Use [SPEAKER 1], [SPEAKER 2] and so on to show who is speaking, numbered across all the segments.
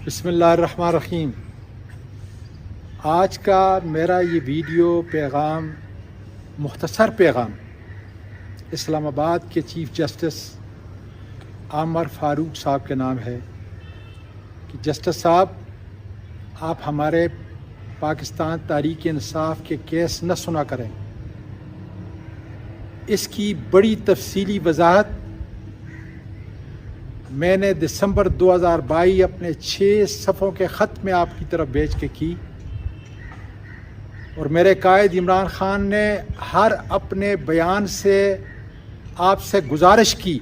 [SPEAKER 1] بسم اللہ الرحمن الرحیم۔ آج کا میرا یہ ویڈیو پیغام مختصر پیغام اسلام آباد کے چیف جسٹس عامر فاروق صاحب کے نام ہے کہ جسٹس صاحب، آپ ہمارے پاکستان تحریک انصاف کے کیس نہ سنا کریں۔ اس کی بڑی تفصیلی وضاحت میں نے دسمبر 2022 اپنے 6 صفحوں کے خط میں آپ کی طرف بھیج کے کی، اور میرے قائد عمران خان نے ہر اپنے بیان سے آپ سے گزارش کی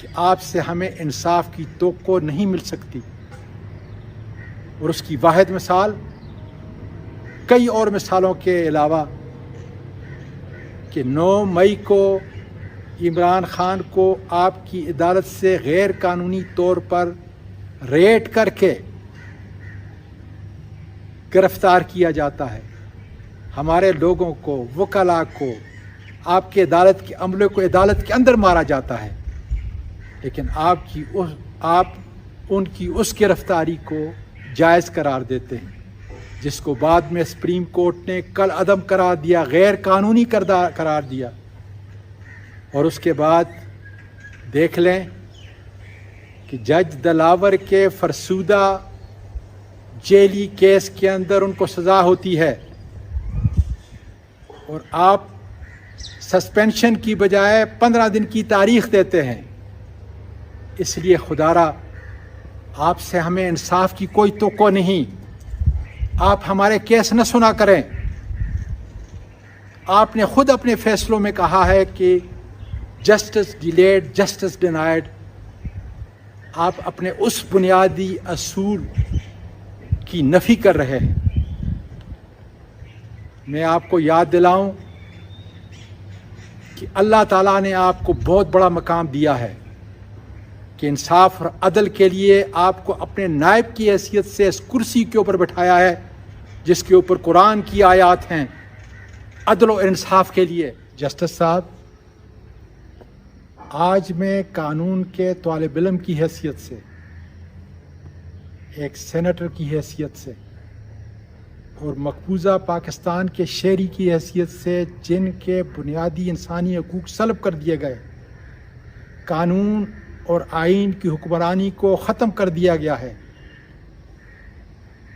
[SPEAKER 1] کہ آپ سے ہمیں انصاف کی توقع نہیں مل سکتی، اور اس کی واحد مثال کئی اور مثالوں کے علاوہ کہ 9 مئی کو عمران خان کو آپ کی عدالت سے غیر قانونی طور پر ریڈ کر کے گرفتار کیا جاتا ہے، ہمارے لوگوں کو، وکلاء کو، آپ کے عدالت کے عملے کو عدالت کے اندر مارا جاتا ہے، لیکن آپ ان کی اس گرفتاری کو جائز قرار دیتے ہیں، جس کو بعد میں سپریم کورٹ نے کل عدم قرار دیا، غیر قانونی قرار دیا۔ اور اس کے بعد دیکھ لیں کہ جج دلاور کے فرسودہ جیلی کیس کے اندر ان کو سزا ہوتی ہے، اور آپ سسپینشن کی بجائے 15 دن کی تاریخ دیتے ہیں۔ اس لیے خدارا آپ سے ہمیں انصاف کی کوئی توقع نہیں، آپ ہمارے کیس نہ سنا کریں۔ آپ نے خود اپنے فیصلوں میں کہا ہے کہ جسٹس ڈیلیڈ جسٹس ڈینائڈ۔ آپ اپنے اس بنیادی اصول کی نفی کر رہے ہیں۔ میں آپ کو یاد دلاؤں کہ اللہ تعالیٰ نے آپ کو بہت بڑا مقام دیا ہے کہ انصاف اور عدل کے لیے آپ کو اپنے نائب کی حیثیت سے اس کرسی کے اوپر بٹھایا ہے، جس کے اوپر قرآن کی آیات ہیں عدل و انصاف کے لیے۔ جسٹس صاحب، آج میں قانون کے طالب علم کی حیثیت سے، ایک سینیٹر کی حیثیت سے، اور مقبوضہ پاکستان کے شہری کی حیثیت سے، جن کے بنیادی انسانی حقوق سلب کر دیے گئے، قانون اور آئین کی حکمرانی کو ختم کر دیا گیا ہے،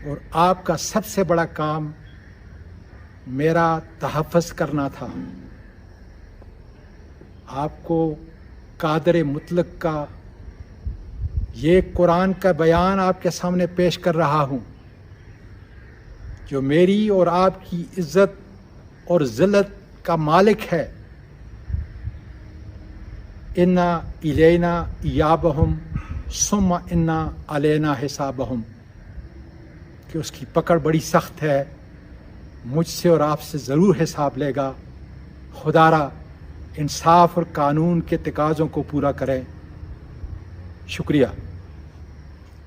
[SPEAKER 1] اور آپ کا سب سے بڑا کام میرا تحفظ کرنا تھا۔ آپ کو قادر مطلق کا یہ قرآن کا بیان آپ کے سامنے پیش کر رہا ہوں، جو میری اور آپ کی عزت اور ذلت کا مالک ہے۔ انا الینا ایابہم ثم انا علینا حسابہم، کہ اس کی پکڑ بڑی سخت ہے، مجھ سے اور آپ سے ضرور حساب لے گا۔ خدارا انصاف اور قانون کے تقاضوں کو پورا کریں۔ شکریہ۔